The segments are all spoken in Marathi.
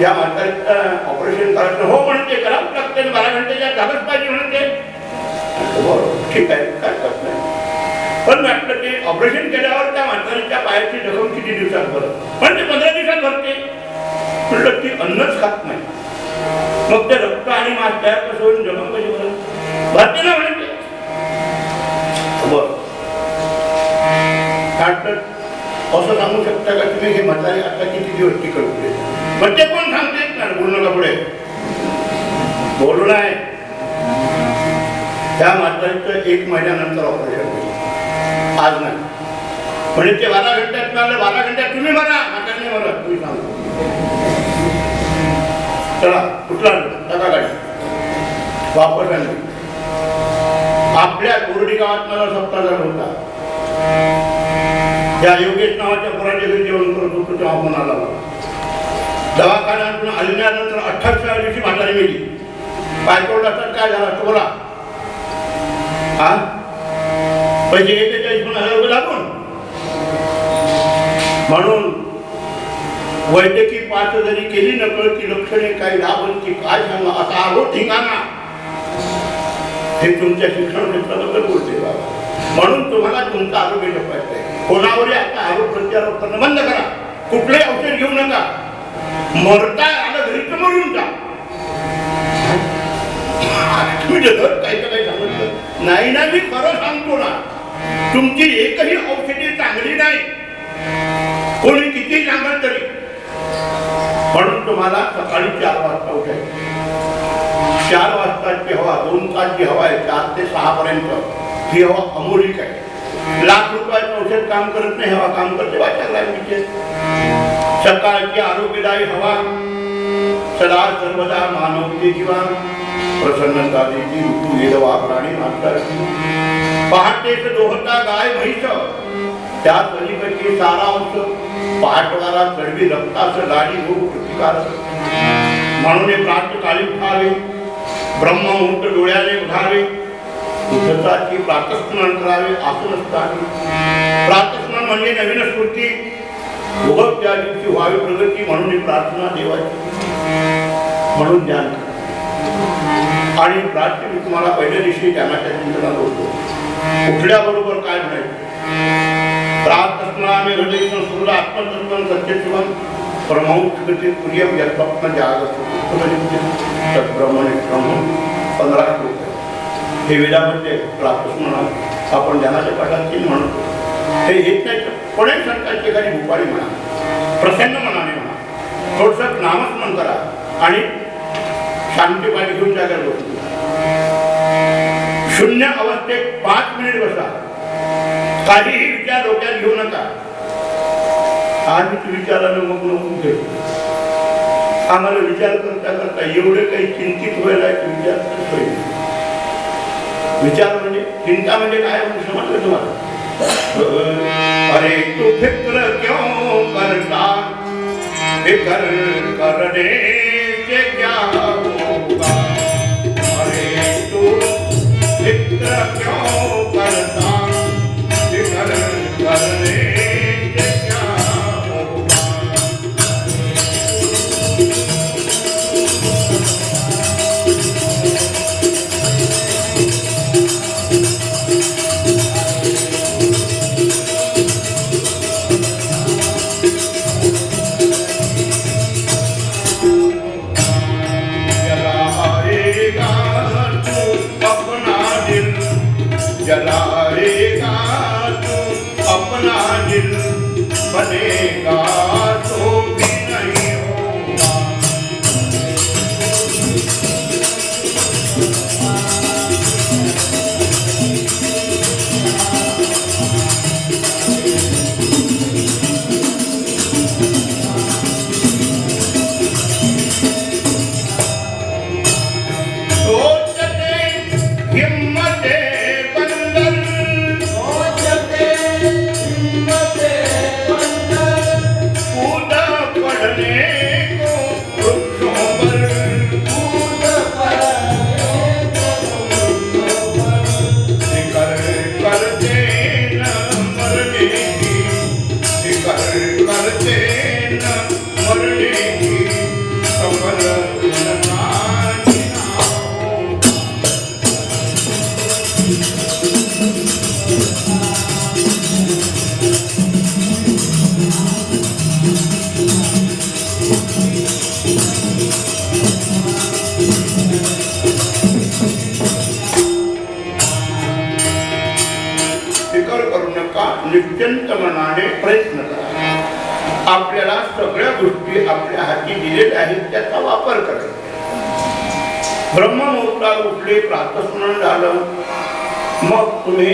या म्हातारीचं ऑपरेशन करायचं हो म्हणते, करावं लागते, 12 घंटेच्या झालंच पाहिजे म्हणते. ठीक आहे, काय करत नाही. पण म्हटलं ते ऑपरेशन केल्यावर त्या म्हातारीच्या पायाची जखम किती दिवसात भरत? म्हणजे 15 दिवसात भरते. म्हटलं ती अन्नच खात नाही, मग ते रक्त आणि मांस तयार कसं होऊन जखम कशी भरत? भरते ना म्हणते. असं सांगू शकता का तुम्ही हे म्हातारी आता किती दिवस टिकत होते? म्हणजे कोण सांगते ना, बोलू नका पुढे, बोलू नाही. त्या म्हातारीचं 1 महिन्यानंतर ऑपरेशन केलं, आज नाही. म्हणजे ते 12 घंट्यात मिळालं, 12 घंट्यात तुम्ही भरा, म्हातारीने भरा, तुम्ही सांगा. चला कुठला टाका गाडी वापस आणली. आपल्या कोरडी गावात मला सप्ताह झाला होता. त्या योगेश नावाच्या पोराच्या घरी जेवण करत होतो तेव्हा फोन आला. दवाखान्यातून आल्यानंतर 28व्या दिवशी म्हातारी गेली. पायतोड असतात, काय झालं असतं बोला? हा पैसे 41,000 रुपये लागून. म्हणून वैद्यकीय पाच जरी केली नकळती लक्षणे काही लाभची काय सांगा असा आरोप ठिकाणा. हे तुमच्या शिक्षण क्षेत्राबद्दल बोलते बाबा. म्हणून तुम्हाला तुमचं आरोग्य जपायचं आहे. कोणावरही आता आरोप प्रत्यारोप करणं बंद करा. कुठलेही औषध घेऊ नका. मरता आलं घरी तर मरून जा. तुम्ही जगत काही काही सांगितलं नाही ना, मी खरं सांगतो ना, तुमची एकही औषधी चांगली नाही, कोणी किती सांगत तरी. म्हणून तुम्हाला सकाळी 4 वाजता उठायचं. 4 वाजताची हवा 2 तास जी हवा आहे 4 ते 6 पर्यंत ही हवा अमोलिक आहे. लाख रुपयाचं औषध काम करत नाही, हवा काम करते. वाचायला सकाळची आरोग्यदायी हवा सदा सर्वदा मानवते जीवा प्रसन्नता देती ऋतू वेदवा प्राणी माणसाची. पहाटेच दोहता गाय म्हैस त्यात अलीकडची सारांश पाठवारा चढवी रक्तास लाडी हो प्रतिकार. म्हणून हे प्रातःकाली उठावे, ब्रह्ममुहूर्त डोळ्याने उठावे, उठताची प्रातस्नान करावे, आसनस्थानी. प्रातस्नान म्हणजे नवीन स्फूर्ती, उगव त्या दिवशी व्हावी प्रगती. म्हणून ही प्रार्थना देवाची, म्हणून ध्यान. आणि प्रार्थना मी तुम्हाला पहिल्या दिवशी ध्यानाच्या चिंतनात होतो. उठल्याबरोबर काय म्हणायचं? प्रातस्नाने हृदय संस्कृत आत्मतत्व सत्यत्वम परमौत्सगती प्रियम यत्स्वप्न जागृत तत्ब्रह्मणे ब्रह्म. 15 श्लोक. हे वेदामध्ये प्रातस्मरण आपण ध्यानाच्या पाठात 3 म्हणतो. हे येत नाही पण एक संतांची एखादी भूपाळी म्हणा, प्रसन्न मनाने म्हणा, थोडंसं नामस्मरण करा आणि शांती पाणी घेऊन जागर बसू. शून्य अवस्थेत 5 मिनिट बसा. काहीही विचार डोक्यात घेऊ नका. आधीच विचारानं मग नको घेऊ. आम्हाला विचार करता करता एवढे काही चिंतित व्हायला विचार होईल. विचार म्हणजे चिंता म्हणजे काय म्हणून समजलं तुम्हाला? अरे तू फिक्र क्यों करता, फिक्र करने से क्या होगा. अरे तू फिक्र क्यों करता, फिक्र करने से क्या होगा. निश्चिंत मनाने प्रयत्न करा. आपल्याला सगळ्या गोष्टी आपल्या हाती दिलेल्या आहेत, त्याचा वापर करायचा. ब्रह्ममुहूर्ताला उठले, प्रातस्मरण झालं, मग तुम्ही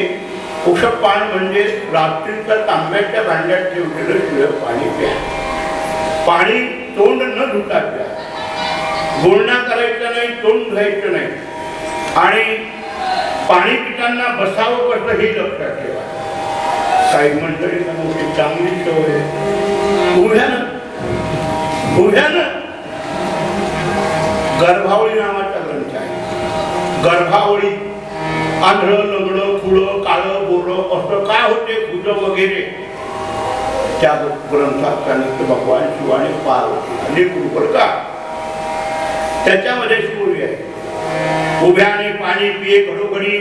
उषपान म्हणजे रात्रीचं तांब्याच्या भांड्यात ठेवलेलं शिळं पाणी प्या. पाणी तोंड न धुता प्या. गुळणा करायचं नाही, तोंड धुवायचं नाही. आणि पाणी पिताना बसावं कसं हे लक्षात ठेवा. काही मंडळी मोठी चांगली सवय उभ्यानं गर्भावळी नावाचा ग्रंथ आहे. गर्भावळी आंधळ, लंगडं, खुळं, काळं, बोरं असं का होते, खुज वगैरे, त्या ग्रंथात सांगितलं भगवान शिवाने पार्वती बरं का. त्याच्यामध्ये सूर्य आहे. उभ्याने पाणी पिये घडोघडी,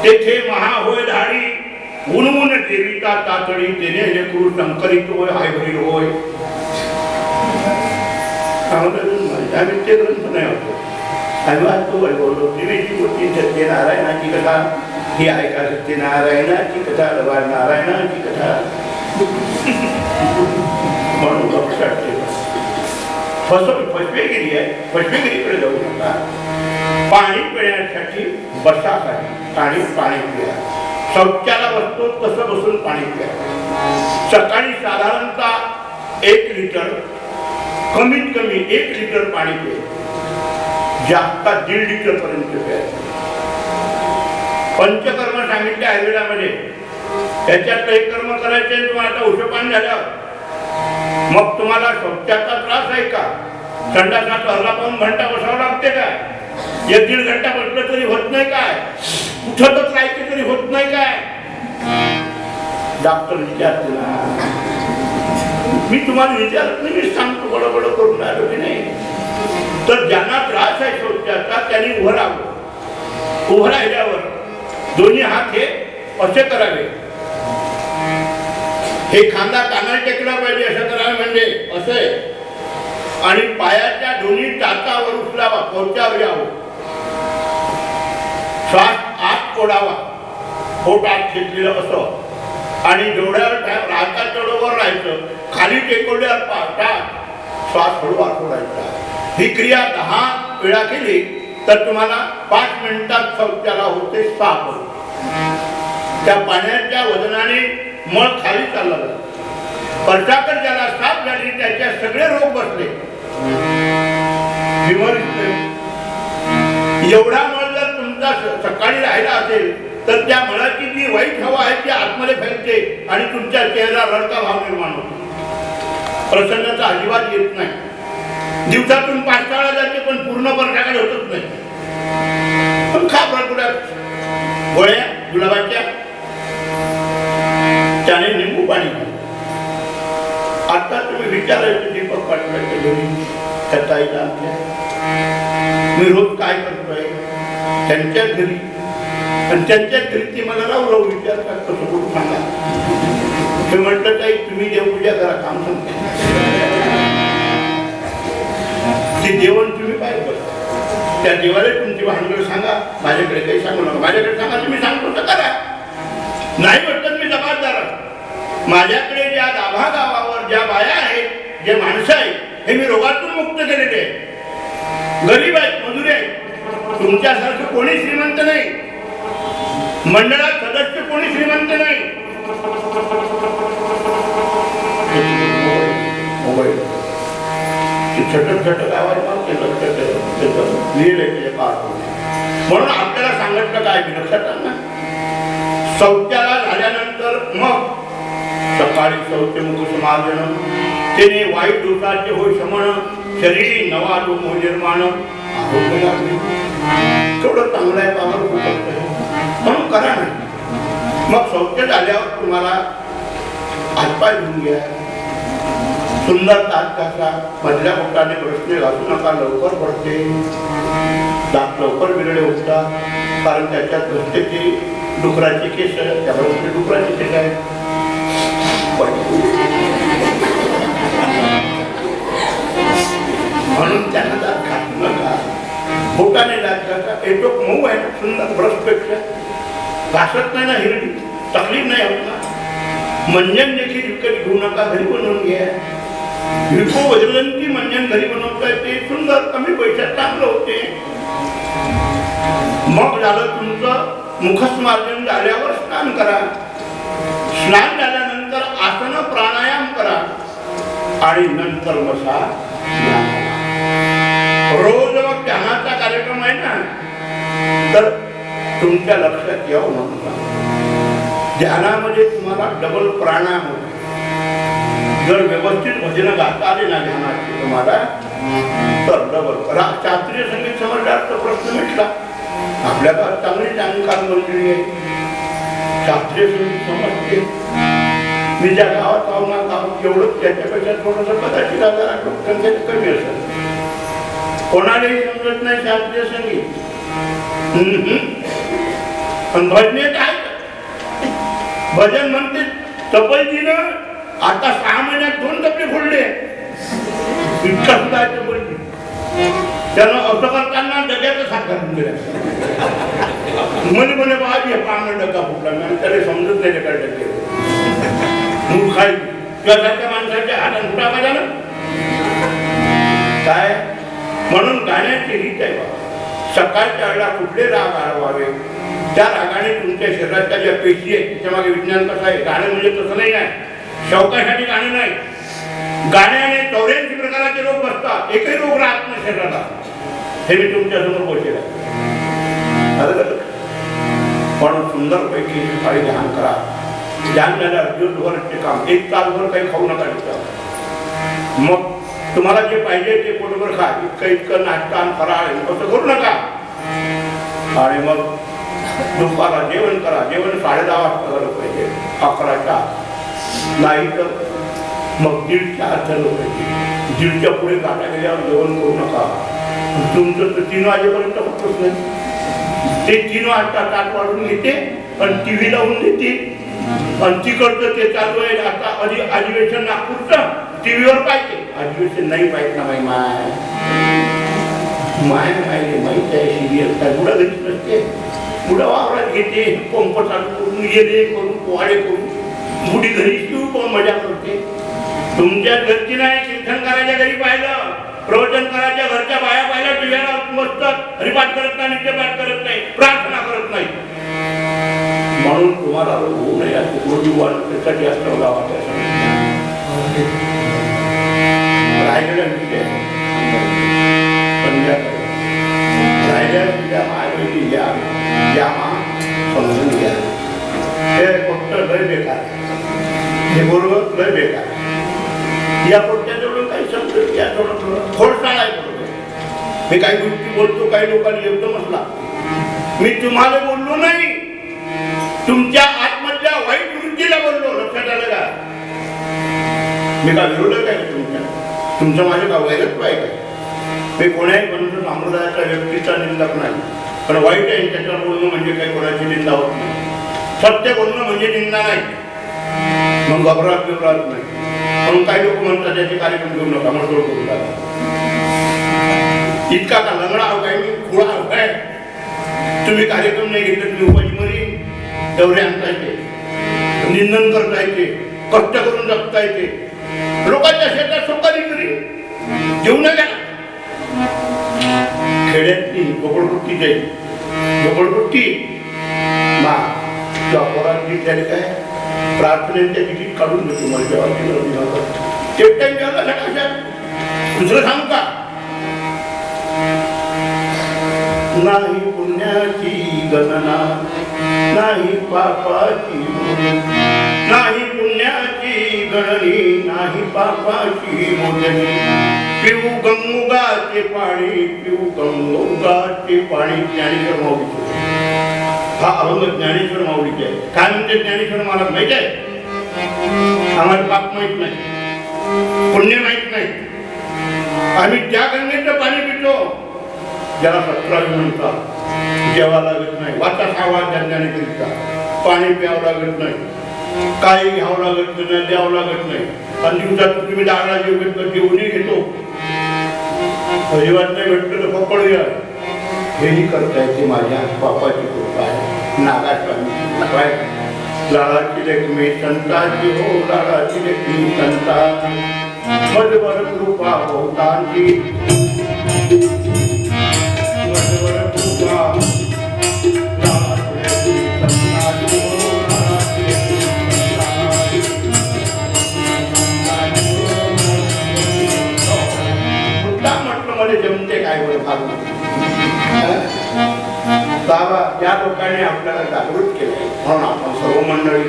तेथे महा होय धाडी, ऊन देवीचा तातडी, तेने लेकरू संकरित होय हाय बहीर होय. आम्ही ते ग्रंथ नाही होतो. आम्ही वाचतो बोलतो देवीची मूर्ती सत्यनारायणाची कथा ही ऐका. सत्यनारायणाची कथा, नारायणाची कथा म्हणून लक्षात ठेवा. फसवेगिरी आहे, फसवेगिरीकडे जाऊ नका. पाणी पिण्यासाठी बसासाठी आणि पाणी पिया. शौचाला बसतो तसं बसून पाणी प्या. सकाळी साधारणतः 1 लिटर, कमीत कमी 1 लिटर पाणी प्या. जास्त 1.5 लिटर पर्यंत प्या. पंचकर्म सांगितले आयुर्वेदामध्ये. त्याच्यात एक कर्म करायचे. तुम्हाला आता उषपान झालं, मग तुम्हाला शौचाचा त्रास आहे का? संडासात अर्धा पाऊण घंटा बसावं लागते का? 1-1.5 घंटा बसलं तरी होत नाही काय? कुठं तर राहायचं तरी होत नाही काय? डॉक्टर विचारतो ना. मी तुम्हाला विचारत नाही, मी सांगतो बडबड करून आलो की नाही. तर ज्यांना त्रास आहे शौचाचा त्यांनी उभं राहावं. उभं राहिल्यावर दोन्ही हात हे असे करावे. हे खांदा कानाला टेकला पाहिजे असं करावे, म्हणजे असे. आणि पायाच्या दोन्ही टाचावर उचलावा, पोटावर यावं. श्वास आत ओढावा, पोट आत घेतलेलं असं. आणि डोळ्यावर राहता चढवर राहायचं. खाली टेकवल्यावर पाहतात श्वास हळूवार सोडायचा. ही क्रिया 10 वेळा केली तर तुम्हाला 5 मिनिटात शौचाला होते साफ. त्या पाण्याच्या वजनाने मळ खाली चालला जातो. परचाकर ज्याला साफ झाली त्याच्या सगळे रोग बसले. एवढा मळ जर तुमचा सकाळी राहिला असेल तर त्या मळाची जी वाईट हवा आहे ती आतमध्ये फैलते आणि तुमच्या चेहऱ्याला रडका भाव निर्माण होतो. प्रसन्नता अजिबात येत नाही. दिवसातून 5 वेळा जाते पण पूर्ण परचाकर होतच नाही. पण खा प्रकुड्या गोळ्या गुलाबाच्या, त्याने निंबू पाणी. आता तुम्ही विचारायचं दीपक पाटलाच्या घरी कथाईला मी रोज काय करतोय त्यांच्या घरी, आणि त्यांच्या घरी ती मला राहू विचारतात कसं कुठं सांगा. मी म्हटलं ताई तुम्ही देवपूजा करा, काम सांगते. ते जेवण तुम्ही पाहिजे, त्या देवाला तुमची भानगड सांगा. माझ्याकडे काही सांगू नका. माझ्याकडे सांगा तुम्ही सांगतो तर करा. नाही म्हटलं मी जबाबदार. माझ्याकडे ज्या गाभा गावावर ज्या बाया आहेत, जे माणसं आहेत, हे मी रोगातून मुक्त केलेले आहेत. गरीब आहेत, मजुरी आहेत. तुमच्यासारखं कोणी श्रीमंत नाही. मंडळात सदस्य कोणी श्रीमंत नाही. छोट गावात म्हणून आपल्याला सांगितलं काय लक्षात आलं. शौचाला झाल्यानंतर मग सकाळी शौचमुख समार्जन, तेने वाईट दोषाचे होय शमन, शरीर नवा लोक निर्माण. थोडं चांगलं आहे, पावर म्हणून करा नाही. मग शौच झाल्यावर तुम्हाला हातपाय धुवून घ्या, सुंदर दात घासा. मधल्या बोटाने प्रश्न घासू नका, लवकर पडते. दात लवकर बिरडे उठतात, कारण त्याच्यात घसतेची डुकराची केस, त्यामुळे डुकराची केस आहे. म्हणून त्यांना दात घासू नका. बोटाने दात घासा. एक मऊ आहे सुंदर ब्रशपेक्षा. घासत नाही ना, हिरडी तकलीफ नाही होत ना. मंजन देखील विकत घेऊ नका, घरी बनवून घ्या. विको वज्रदंती मंजन घरी बनवता येते, सुंदर कमी पैशात चांगलं होते. मग झालं तुमचं मुखस्मार्जन झाल्यावर स्नान करा. स्नान झाल्यानंतर आसन प्राणायाम करा आणि नंतर बसा. रोज मग ध्यानाचा कार्यक्रम आहे ना, तर तुमच्या लक्षात यावं म्हणून ध्यानामध्ये तुम्हाला डबल प्राणायाम होतो. जर व्यवस्थित भजन गाता आले ना ध्यानाचे तुम्हाला, तर डबल शास्त्रीय संगीत समजल्याचा प्रश्न मिटला. आपल्या गावात चांगली जाणकार मंडळी आहे, शास्त्रीय संगीत समजते. मी ज्या गावात आहो ना, गाव जेवढं त्याच्यापेक्षा थोडंसं कदाचित 1000 कमी असेल. कोणालाही समजत नाही शास्त्रीय संगीत. पण भजनेत आहे. भजन म्हणते तपलजीनं आता 6 महिन्यात 2 तपले फोडले. इतका सुद्धा तपलजी त्यानं असं करताना डग्याचं साथ घालून दिला. म्हणे बाजी पांगण डगा फुटला. मी त्याला समजत नाही डगा डगे मूर्खाई त्यासारख्या माणसाच्या हातात फुटा का झालं काय. म्हणून गाण्याची रीत आहे बाबा. सकाळच्या वेळेला कुठले राग आळवावे, त्या रागाने तुमच्या शरीराच्या ज्या पेशी आहेत त्याच्या मागे विज्ञान कसं आहे. गाणं म्हणजे तसं नाही आहे, शौकासाठी गाणं नाही. गाण्याने 84 प्रकारचे रोग बसतात, एकही रोग राहत नाही शरीराला. हे मी तुमच्या समोर बोललेलं आहे. पण सुंदर पैकी काही ध्यान करा. ध्यान झाल्यावर दिवसभराचे काम 1 तासभर काही खाऊ नका तिथं. मग तुम्हाला जे पाहिजे ते पोटभर खा. इतकं नाश्ता फराळ असं करू नका. आणि मग दुपारला जेवण करा. जेवण 10:30 वाजता झालं पाहिजे, 11च्या नाही तर मग 1:30 झालं पाहिजे. 1:30च्या पुढे गाठा गेल्यावर जेवण करू नका. तुमचं तर 3 वाजेपर्यंत होतच नाही. ते 3 वाजता ताट वाढून घेते आणि TV लावून देते आणि तिकडचं ते चालू आहे. आता अधिवेशन नागपूरचं टीव्हीवर पाहिजे. अधिवेशन नाही पाहिजे ना माय माहिती माहीत आहे. सिरियल काय पुढं घरीच नसते, पुढं वावरात घेते, पंप चालू करून गेले करून पोहाडे करून बुडी घरी शिव पण मजा करते. तुमच्या घरची नाही. कीर्तन करायच्या घरी पाहिलं, प्रवचन करायच्या घरच्या बाया पाहिलं, टीव्हीला बसतात, हरिपाठ करत नाही, नित्यपाठ करत नाही, प्रार्थना करत नाही. म्हणून तुम्हाला होऊ नये त्यासाठी असं गावात रायगड समजून घ्या. हे फक्त लय बेकार, हे बरोबर लय बेकार. या पोट्याजवळ काही समजत घ्या. थोडं खोडसाळ आहे बरोबर. मी काही गोष्टी बोलतो, काही लोकांनी एकदम असला. मी तुम्हाला बोललो नाही, तुमच्या आतमधल्या वाईट वृत्तीला बोललो. लक्षात आलं का? मी का विरोधक आहे तुमच्या? तुमचं माझं का वैरत्व आहे का? मी कोणाही पंथ संप्रदायाच्या व्यक्तीचा निंदक नाही. पण वाईट आहे त्याच्यावर बोलणं म्हणजे काही कोणाची निंदा होत नाही. सत्य बोलणं म्हणजे निंदा नाही. मग घबराट नाही. म्हणून काही लोक म्हणतात त्याचे कार्यक्रम घेऊ नका, मग करू लागला. इतका का लंगडा हो काय, मी खुळा हो काय? तुम्ही कार्यक्रम नाही घेतले, तुम्ही उपाशी मरी एवढे आणता येते, निंदन करता येते, कष्ट करून जगता येते. लोकांच्या शेतात सोपारी करी घेऊ नका. खेड्यातली झोपडपट्टी जाईल, झोपडपट्टी पोरांची त्याने काय प्रार्थनेच्या तिकीट काढून देतो. मला जेव्हा ते टाइम द्यायला दुसरं सांगू का? नाही पुण्याची गणना, नाही पापाची, नाही पुण्याची गणनी, नाही पापाची मोजणी. पिऊ गंगोगाचे पाणी, पिऊ गंगोगाचे पाणी. ज्ञानेश्वर माऊलीचे हा अभंग ज्ञानेश्वर माऊलीचे आहे. काय म्हणते ज्ञानेश्वर महाराज माहित आहे? आम्हाला पाप माहित नाही, पुण्य माहित नाही. आम्ही त्या गंगेचं पाणी पितो ज्याला 17 म्हणतात. जेवा लागत नाही, वाचा खावा ज्ञानाने करीता, पाणी प्यावं लागत नाही, काही घ्यावं लागत नाही, द्यावं लागत नाही. आणि दिवसात तुम्ही डाळा जेव घेतो, जेवणी घेतो. अजिबात नाही भेटतो तर पकडूया. हेही करता येते. माझ्या पापाची कृपा आहे. नागास्वामी लाडाची लेखमी संतांची हो लाडाची लेखमी संता मधवर कृपा होतांची मधवर कृपा लाडाची लेखमी संतांची हो लाडाची लेखमी संतांची म्हटलं मध्ये जमते काय बरं भाग बाबा या लोकांनी आपल्याला जागृत केले म्हणून आपण सर्व मंडळी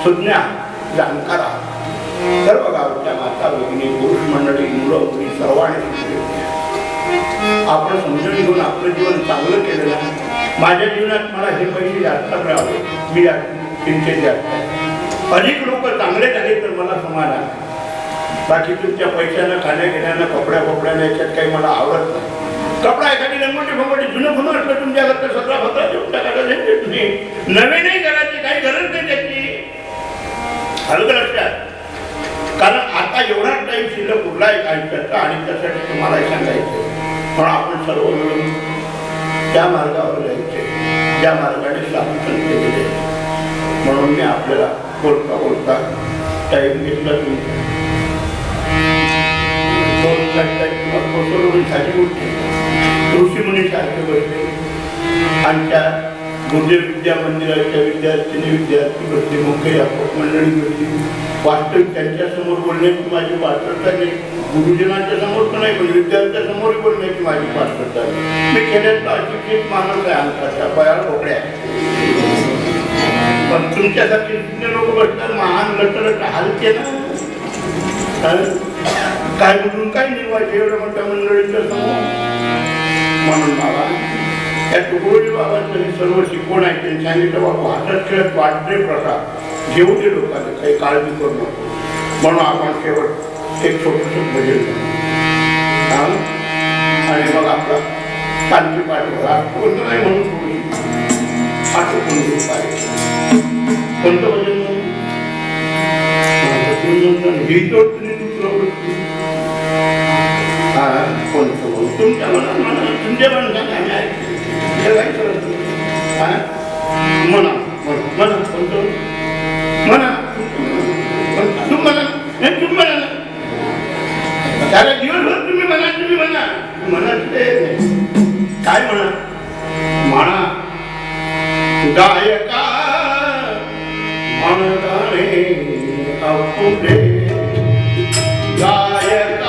सुज्ञा जाणकार आहात सर्व गावच्या माता भगिनी पुरुष मंडळी मुलं मुली सर्वांनी आपण समजून घेऊन आपलं जीवन चांगलं केलेलं आहे माझ्या जीवनात मला हे पैसे जास्त मिळावे मी चिंतेत जास्त आहे अनेक लोक चांगले झाले तर मला समाधान बाकी तुमच्या पैशानं खाण्या घेण्यानं कपड्याने याच्यात काही मला आवडत नाही कपडा एखादी लंगोटी जुनं फुलं असलं तुमच्या घरचं सगळा फक्त देऊन टाकायला तुम्ही नवे नाही करायची काही गरज नाही त्याची हलक लक्षात कारण आता एवढा टाइम शिल्लक उरला आहे आयुष्याचा आणि त्यासाठी तुम्हाला सांगायचं म्हणून आपण सर्व मिळून त्या मार्गावर जायचे ज्या मार्गाने शासन केलेले म्हणून मी आपल्याला बोलता टाइम घेतला तुम्ही ऋषी मुनी सारखे बसले आमच्या गुरुदेव विद्या मंदिराच्या विद्यार्थी बसले मुख्य मंडळी बसली वास्तविक त्यांच्या समोर बोलण्याची माझी पात्रता नाही गुरुजनांच्या समोर पण नाही पण विद्यार्थ्या समोर बोलण्याची माझी पात्रता नाही मी खेड्यातला अशिक्षित माणूस आहे आमच्या बयाळ कोकड्या पण तुमच्यासाठी लोक बसतात महान लटलट हलते ना काय म्हणून काय निर्वायचे एवढं मोठ्या मंडळीच्या समोर म्हणून बाबा त्या तुकडोजी बाबांचं हे सर्व शिकवण आहे त्यांनी सांगितलं बाबा हातात खेळत वाटते प्रसाद घेऊ दे लोकांना काही काळजी करू नको म्हणून आपण शेवट एक छोटंसं भजन आणि मग आपला शांती पाठवा कोणतं नाही म्हणून थोडी आठवून घेऊ पाहिजे कोणतं भजन ही तर तुमच्या मनात तुमच्या मनात काय करत म्हणा म्हणा कोणतं म्हणा तुम्हाला त्याला दिवसभर तुम्ही म्हणा म्हणत काय म्हणा म्हणा गायका म्हणताने अपुरे गायका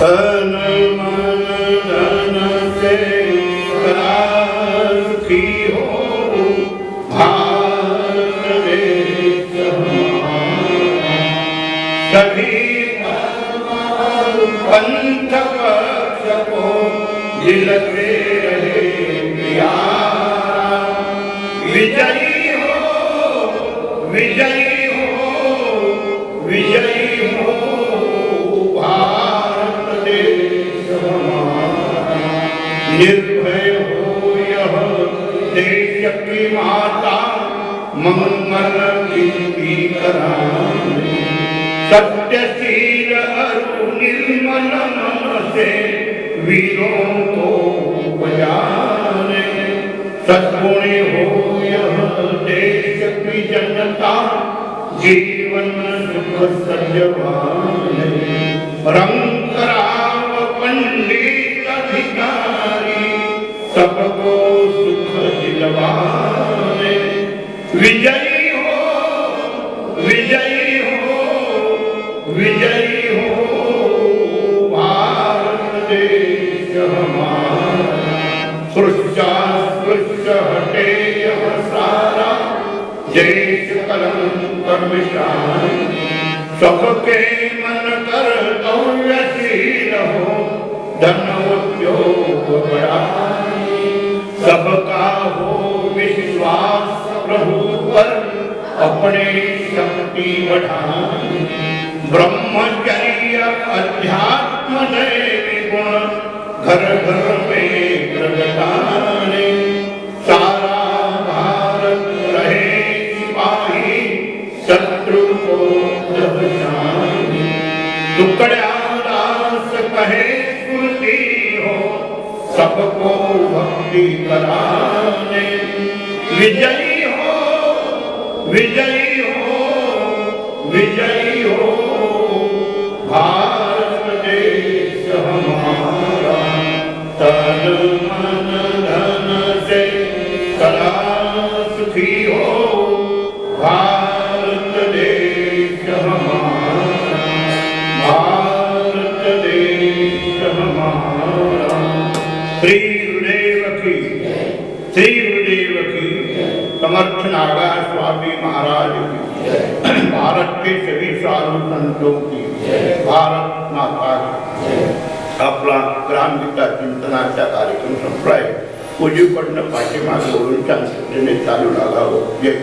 तन मन धन से सदा सुखी हो भारत देश सभी पंथ पक्ष को दिलते रहे प्यारा विजयी हो विजयी हो विजयी हो भारत देश हमारा निर्भय हो यह देश की माता मंगल कीर्ति कराने सत्यशील अरु निर्मल मन से वीरों को बजाने सद्गुणी हो यह देश की जनता जीवन सुख सजवाने रंग राव पंडित अधिकारी सबको सुख दिलवाने विजयी हो विजयी हो विजयी हो भारत देश हमारा स्पृश्य हटे यह सारा देश कलंक मिटाए सबके मन कर्तव्यशील हो धन उद्योग बढ़ाए सबका हो विश्वास प्रभु पर अपने शक्ति बढ़ाए ब्रह्मचर्य अध्यात्म दैवी गुण घर घर में प्रगटाने सारा भारत रहे सिपाही शत्रु को दबचाने टुकड़ा दास कहे स्मृति हो सबको भक्ति कराने विजयी हो विजयी हो विजयी हो भारत देश हमारा तन मन धन से सदा सुखी हो भारत देश हमारा भारत देश हमारा श्री गुरुदेव की समर्थ नागा स्वामी महाराज की भारत के सभी साधु संतों की भारत माता की आपला ग्राम गीता चिंतनाचा कार्यक्रम संपलाय पूज्यकडनं पाठीमागे बोलून शांततेने चालू लागावं. जय